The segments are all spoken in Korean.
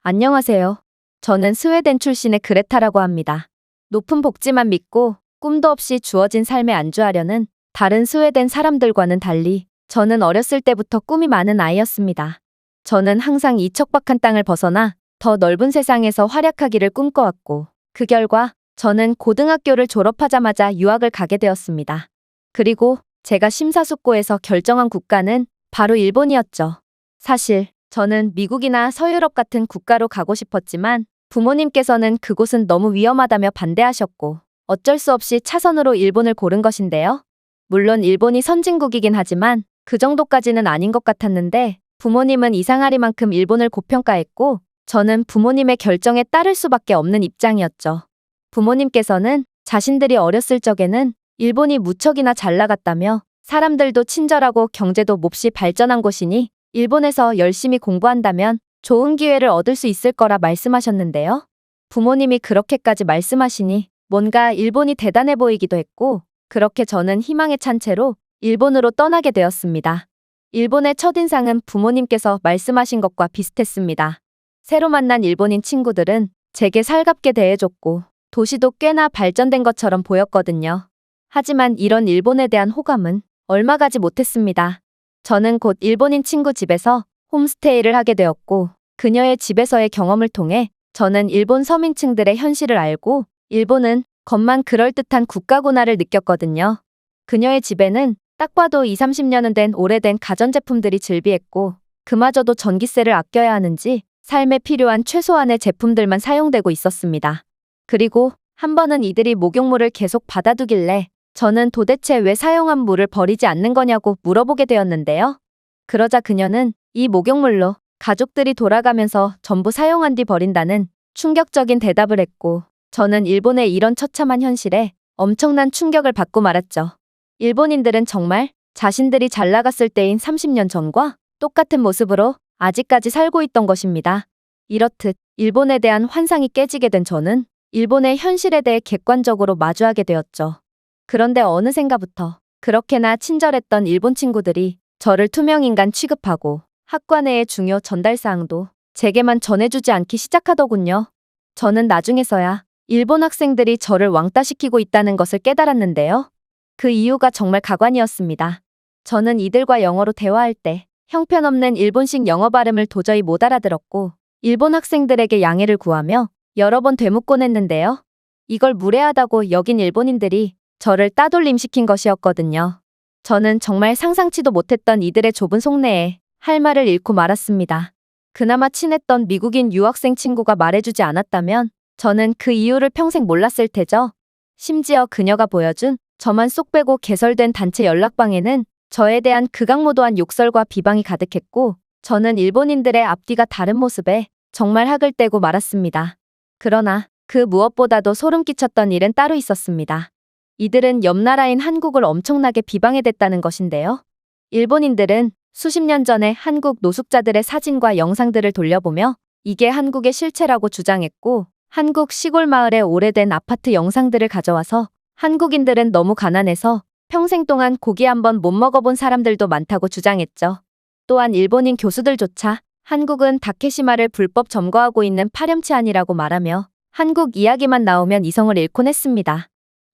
안녕하세요. 저는 스웨덴 출신의 그레타라고 합니다. 높은 복지만 믿고 꿈도 없이 주어진 삶에 안주하려는 다른 스웨덴 사람들과는 달리 저는 어렸을 때부터 꿈이 많은 아이였습니다. 저는 항상 이 척박한 땅을 벗어나 더 넓은 세상에서 활약하기를 꿈꿔왔고 그 결과 저는 고등학교를 졸업하자마자 유학을 가게 되었습니다. 그리고 제가 심사숙고해서 결정한 국가는 바로 일본이었죠. 사실 저는 미국이나 서유럽 같은 국가로 가고 싶었지만 부모님께서는 그곳은 너무 위험하다며 반대하셨고 어쩔 수 없이 차선으로 일본을 고른 것인데요. 물론 일본이 선진국이긴 하지만 그 정도까지는 아닌 것 같았는데 부모님은 이상하리만큼 일본을 고평가했고 저는 부모님의 결정에 따를 수밖에 없는 입장이었죠. 부모님께서는 자신들이 어렸을 적에는 일본이 무척이나 잘 나갔다며 사람들도 친절하고 경제도 몹시 발전한 곳이니 일본에서 열심히 공부한다면 좋은 기회를 얻을 수 있을 거라 말씀하셨는데요. 부모님이 그렇게까지 말씀하시니 뭔가 일본이 대단해 보이기도 했고 그렇게 저는 희망에 찬 채로 일본으로 떠나게 되었습니다. 일본의 첫인상은 부모님께서 말씀하신 것과 비슷했습니다. 새로 만난 일본인 친구들은 제게 살갑게 대해줬고 도시도 꽤나 발전된 것처럼 보였거든요. 하지만 이런 일본에 대한 호감은 얼마 가지 못했습니다. 저는 곧 일본인 친구 집에서 홈스테이를 하게 되었고 그녀의 집에서의 경험을 통해 저는 일본 서민층들의 현실을 알고 일본은 겉만 그럴듯한 국가구나를 느꼈거든요. 그녀의 집에는 딱 봐도 20, 30년은 된 오래된 가전제품들이 즐비했고 그마저도 전기세를 아껴야 하는지 삶에 필요한 최소한의 제품들만 사용되고 있었습니다. 그리고 한 번은 이들이 목욕물을 계속 받아두길래 저는 도대체 왜 사용한 물을 버리지 않는 거냐고 물어보게 되었는데요. 그러자 그녀는 이 목욕물로 가족들이 돌아가면서 전부 사용한 뒤 버린다는 충격적인 대답을 했고 저는 일본의 이런 처참한 현실에 엄청난 충격을 받고 말았죠. 일본인들은 정말 자신들이 잘 나갔을 때인 30년 전과 똑같은 모습으로 아직까지 살고 있던 것입니다. 이렇듯 일본에 대한 환상이 깨지게 된 저는 일본의 현실에 대해 객관적으로 마주하게 되었죠. 그런데 어느샌가부터 그렇게나 친절했던 일본 친구들이 저를 투명인간 취급하고 학과 내의 중요 전달사항도 제게만 전해주지 않기 시작하더군요. 저는 나중에서야 일본 학생들이 저를 왕따시키고 있다는 것을 깨달았는데요. 그 이유가 정말 가관이었습니다. 저는 이들과 영어로 대화할 때 형편없는 일본식 영어 발음을 도저히 못 알아들었고 일본 학생들에게 양해를 구하며 여러 번 되묻곤 했는데요. 이걸 무례하다고 여긴 일본인들이 저를 따돌림시킨 것이었거든요. 저는 정말 상상치도 못했던 이들의 좁은 속내에 할 말을 잃고 말았습니다. 그나마 친했던 미국인 유학생 친구가 말해주지 않았다면 저는 그 이유를 평생 몰랐을 테죠. 심지어 그녀가 보여준 저만 쏙 빼고 개설된 단체 연락방에는 저에 대한 극악무도한 욕설과 비방이 가득했고 저는 일본인들의 앞뒤가 다른 모습에 정말 학을 떼고 말았습니다. 그러나 그 무엇보다도 소름 끼쳤던 일은 따로 있었습니다. 이들은 옆 나라인 한국을 엄청나게 비방해댔다는 것인데요. 일본인들은 수십 년 전에 한국 노숙자들의 사진과 영상들을 돌려보며 이게 한국의 실체라고 주장했고 한국 시골 마을의 오래된 아파트 영상들을 가져와서 한국인들은 너무 가난해서 평생 동안 고기 한 번 못 먹어본 사람들도 많다고 주장했죠. 또한 일본인 교수들조차 한국은 다케시마를 불법 점거하고 있는 파렴치한이라고 말하며 한국 이야기만 나오면 이성을 잃곤 했습니다.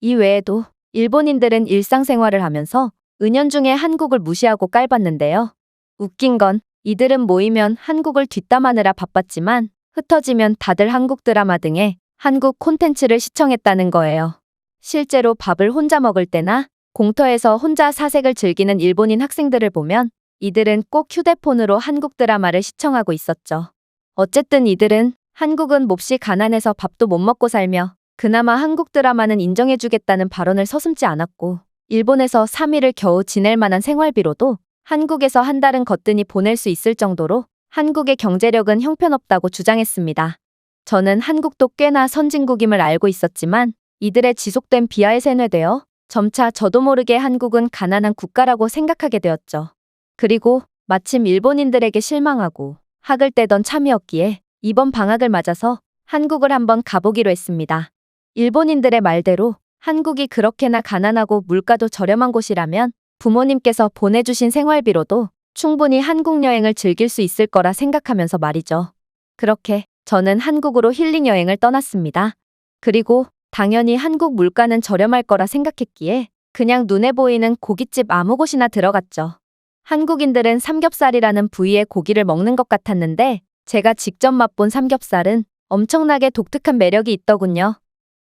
이 외에도 일본인들은 일상생활을 하면서 은연중에 한국을 무시하고 깔봤는데요. 웃긴 건 이들은 모이면 한국을 뒷담하느라 바빴지만 흩어지면 다들 한국 드라마 등의 한국 콘텐츠를 시청했다는 거예요. 실제로 밥을 혼자 먹을 때나 공터에서 혼자 사색을 즐기는 일본인 학생들을 보면 이들은 꼭 휴대폰으로 한국 드라마를 시청하고 있었죠. 어쨌든 이들은 한국은 몹시 가난해서 밥도 못 먹고 살며 그나마 한국 드라마는 인정해주겠다는 발언을 서슴지 않았고 일본에서 3일을 겨우 지낼 만한 생활비로도 한국에서 한 달은 거뜬히 보낼 수 있을 정도로 한국의 경제력은 형편없다고 주장했습니다. 저는 한국도 꽤나 선진국임을 알고 있었지만 이들의 지속된 비하에 세뇌되어 점차 저도 모르게 한국은 가난한 국가라고 생각하게 되었죠. 그리고 마침 일본인들에게 실망하고 학을 떼던 참이었기에 이번 방학을 맞아서 한국을 한번 가보기로 했습니다. 일본인들의 말대로 한국이 그렇게나 가난하고 물가도 저렴한 곳이라면 부모님께서 보내주신 생활비로도 충분히 한국 여행을 즐길 수 있을 거라 생각하면서 말이죠. 그렇게 저는 한국으로 힐링 여행을 떠났습니다. 그리고 당연히 한국 물가는 저렴할 거라 생각했기에 그냥 눈에 보이는 고깃집 아무 곳이나 들어갔죠. 한국인들은 삼겹살이라는 부위의 고기를 먹는 것 같았는데 제가 직접 맛본 삼겹살은 엄청나게 독특한 매력이 있더군요.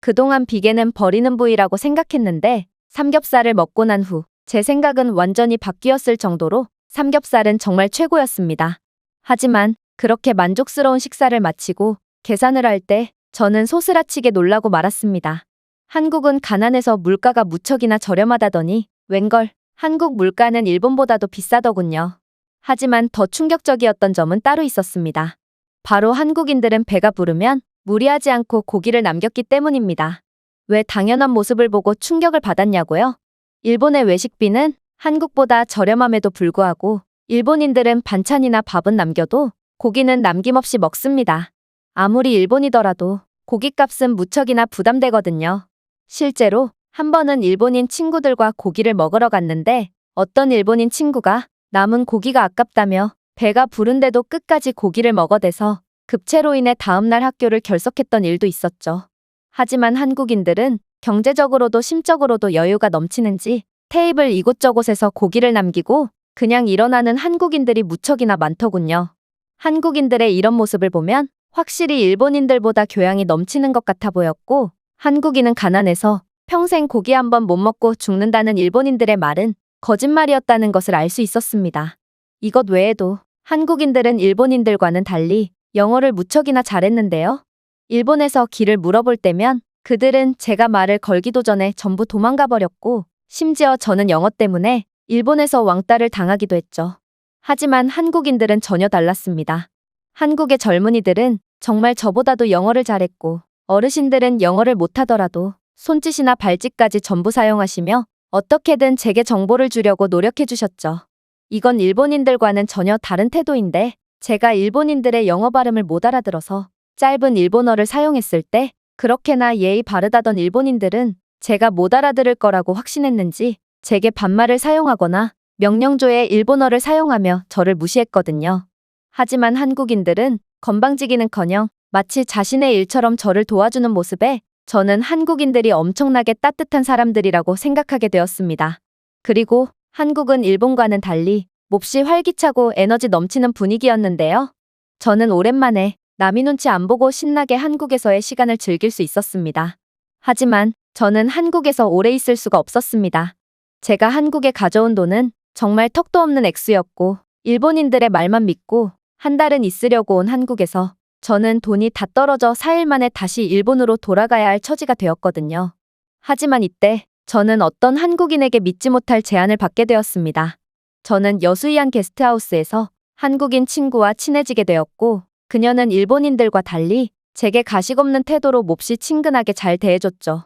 그동안 비계는 버리는 부위라고 생각했는데 삼겹살을 먹고 난 후 제 생각은 완전히 바뀌었을 정도로 삼겹살은 정말 최고였습니다. 하지만 그렇게 만족스러운 식사를 마치고 계산을 할 때 저는 소스라치게 놀라고 말았습니다. 한국은 가난해서 물가가 무척이나 저렴하다더니 웬걸 한국 물가는 일본보다도 비싸더군요. 하지만 더 충격적이었던 점은 따로 있었습니다. 바로 한국인들은 배가 부르면 무리하지 않고 고기를 남겼기 때문입니다. 왜 당연한 모습을 보고 충격을 받았냐고요? 일본의 외식비는 한국보다 저렴함에도 불구하고 일본인들은 반찬이나 밥은 남겨도 고기는 남김없이 먹습니다. 아무리 일본이더라도 고깃값은 무척이나 부담되거든요. 실제로 한 번은 일본인 친구들과 고기를 먹으러 갔는데 어떤 일본인 친구가 남은 고기가 아깝다며 배가 부른데도 끝까지 고기를 먹어대서 급체로 인해 다음날 학교를 결석했던 일도 있었죠. 하지만 한국인들은 경제적으로도 심적으로도 여유가 넘치는지 테이블 이곳저곳에서 고기를 남기고 그냥 일어나는 한국인들이 무척이나 많더군요. 한국인들의 이런 모습을 보면 확실히 일본인들보다 교양이 넘치는 것 같아 보였고 한국인은 가난해서 평생 고기 한 번 못 먹고 죽는다는 일본인들의 말은 거짓말이었다는 것을 알 수 있었습니다. 이것 외에도 한국인들은 일본인들과는 달리 영어를 무척이나 잘했는데요. 일본에서 길을 물어볼 때면 그들은 제가 말을 걸기도 전에 전부 도망가 버렸고 심지어 저는 영어 때문에 일본에서 왕따를 당하기도 했죠. 하지만 한국인들은 전혀 달랐습니다. 한국의 젊은이들은 정말 저보다도 영어를 잘했고 어르신들은 영어를 못하더라도 손짓이나 발짓까지 전부 사용하시며 어떻게든 제게 정보를 주려고 노력해 주셨죠. 이건 일본인들과는 전혀 다른 태도인데 제가 일본인들의 영어 발음을 못 알아들어서 짧은 일본어를 사용했을 때 그렇게나 예의 바르다던 일본인들은 제가 못 알아들을 거라고 확신했는지 제게 반말을 사용하거나 명령조에 일본어를 사용하며 저를 무시했거든요. 하지만 한국인들은 건방지기는커녕 마치 자신의 일처럼 저를 도와주는 모습에 저는 한국인들이 엄청나게 따뜻한 사람들이라고 생각하게 되었습니다. 그리고 한국은 일본과는 달리 몹시 활기차고 에너지 넘치는 분위기였는데요. 저는 오랜만에 남이 눈치 안 보고 신나게 한국에서의 시간을 즐길 수 있었습니다. 하지만 저는 한국에서 오래 있을 수가 없었습니다. 제가 한국에 가져온 돈은 정말 턱도 없는 액수였고 일본인들의 말만 믿고 한 달은 있으려고 온 한국에서 저는 돈이 다 떨어져 4일 만에 다시 일본으로 돌아가야 할 처지가 되었거든요. 하지만 이때 저는 어떤 한국인에게 믿지 못할 제안을 받게 되었습니다. 저는 여수이안 게스트하우스에서 한국인 친구와 친해지게 되었고 그녀는 일본인들과 달리 제게 가식 없는 태도로 몹시 친근하게 잘 대해줬죠.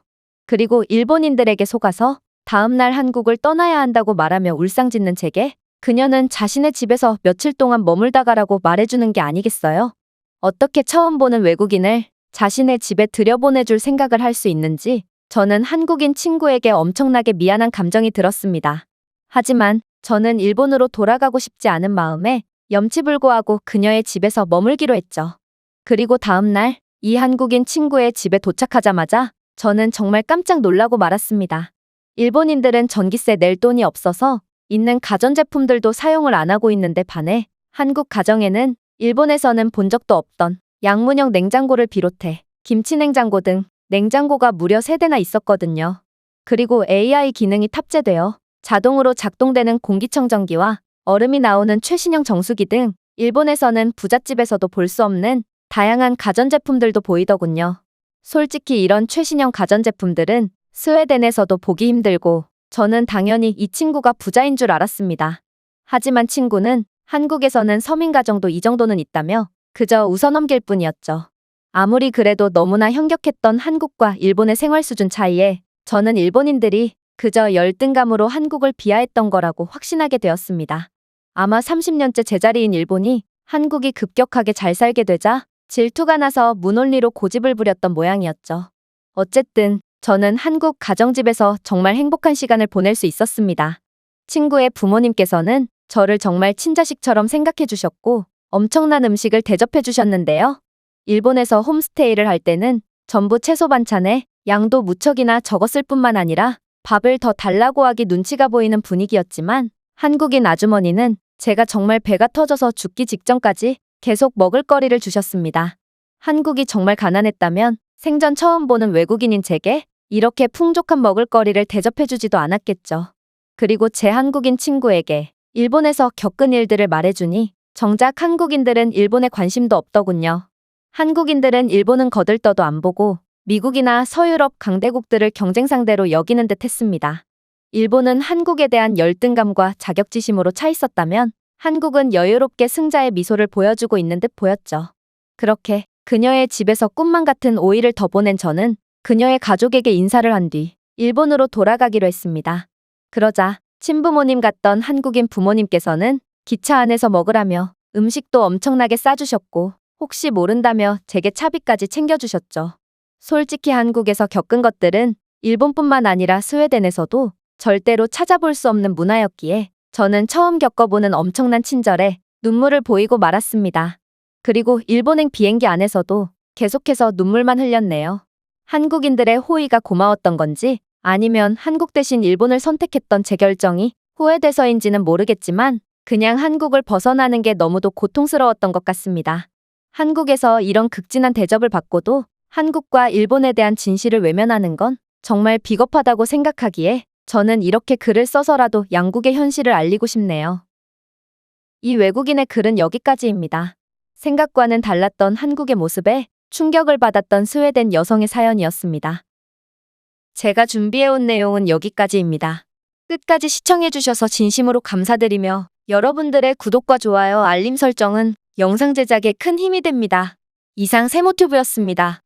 그리고 일본인들에게 속아서 다음날 한국을 떠나야 한다고 말하며 울상짓는 제게 그녀는 자신의 집에서 며칠 동안 머물다 가라고 말해주는 게 아니겠어요? 어떻게 처음 보는 외국인을 자신의 집에 들여보내줄 생각을 할 수 있는지 저는 한국인 친구에게 엄청나게 미안한 감정이 들었습니다. 하지만 저는 일본으로 돌아가고 싶지 않은 마음에 염치불고하고 그녀의 집에서 머물기로 했죠. 그리고 다음날 이 한국인 친구의 집에 도착하자마자 저는 정말 깜짝 놀라고 말았습니다. 일본인들은 전기세 낼 돈이 없어서 있는 가전제품들도 사용을 안 하고 있는데 반해 한국 가정에는 일본에서는 본 적도 없던 양문형 냉장고를 비롯해 김치냉장고 등 냉장고가 무려 3대나 있었거든요. 그리고 AI 기능이 탑재되어 자동으로 작동되는 공기청정기와 얼음이 나오는 최신형 정수기 등 일본에서는 부잣집에서도 볼 수 없는 다양한 가전제품들도 보이더군요. 솔직히 이런 최신형 가전제품들은 스웨덴에서도 보기 힘들고 저는 당연히 이 친구가 부자인 줄 알았습니다. 하지만 친구는 한국에서는 서민 가정도 이 정도는 있다며 그저 웃어넘길 뿐이었죠. 아무리 그래도 너무나 현격했던 한국과 일본의 생활 수준 차이에 저는 일본인들이 그저 열등감으로 한국을 비하했던 거라고 확신하게 되었습니다. 아마 30년째 제자리인 일본이 한국이 급격하게 잘 살게 되자 질투가 나서 문혼리로 고집을 부렸던 모양이었죠. 어쨌든 저는 한국 가정집에서 정말 행복한 시간을 보낼 수 있었습니다. 친구의 부모님께서는 저를 정말 친자식처럼 생각해 주셨고 엄청난 음식을 대접해 주셨는데요. 일본에서 홈스테이를 할 때는 전부 채소 반찬에 양도 무척이나 적었을 뿐만 아니라 밥을 더 달라고 하기 눈치가 보이는 분위기였지만 한국인 아주머니는 제가 정말 배가 터져서 죽기 직전까지 계속 먹을거리를 주셨습니다. 한국이 정말 가난했다면 생전 처음 보는 외국인인 제게 이렇게 풍족한 먹을거리를 대접해주지도 않았겠죠. 그리고 제 한국인 친구에게 일본에서 겪은 일들을 말해주니 정작 한국인들은 일본에 관심도 없더군요. 한국인들은 일본은 거들떠도 안 보고 미국이나 서유럽 강대국들을 경쟁 상대로 여기는 듯 했습니다. 일본은 한국에 대한 열등감과 자격지심으로 차 있었다면 한국은 여유롭게 승자의 미소를 보여주고 있는 듯 보였죠. 그렇게 그녀의 집에서 꿈만 같은 5일을 더 보낸 저는 그녀의 가족에게 인사를 한 뒤 일본으로 돌아가기로 했습니다. 그러자 친부모님 같던 한국인 부모님께서는 기차 안에서 먹으라며 음식도 엄청나게 싸주셨고 혹시 모른다며 제게 차비까지 챙겨주셨죠. 솔직히 한국에서 겪은 것들은 일본뿐만 아니라 스웨덴에서도 절대로 찾아볼 수 없는 문화였기에 저는 처음 겪어보는 엄청난 친절에 눈물을 보이고 말았습니다. 그리고 일본행 비행기 안에서도 계속해서 눈물만 흘렸네요. 한국인들의 호의가 고마웠던 건지 아니면 한국 대신 일본을 선택했던 제 결정이 후회돼서인지는 모르겠지만 그냥 한국을 벗어나는 게 너무도 고통스러웠던 것 같습니다. 한국에서 이런 극진한 대접을 받고도 한국과 일본에 대한 진실을 외면하는 건 정말 비겁하다고 생각하기에 저는 이렇게 글을 써서라도 양국의 현실을 알리고 싶네요. 이 외국인의 글은 여기까지입니다. 생각과는 달랐던 한국의 모습에 충격을 받았던 스웨덴 여성의 사연이었습니다. 제가 준비해온 내용은 여기까지입니다. 끝까지 시청해주셔서 진심으로 감사드리며 여러분들의 구독과 좋아요, 알림 설정은 영상 제작에 큰 힘이 됩니다. 이상 세모튜브였습니다.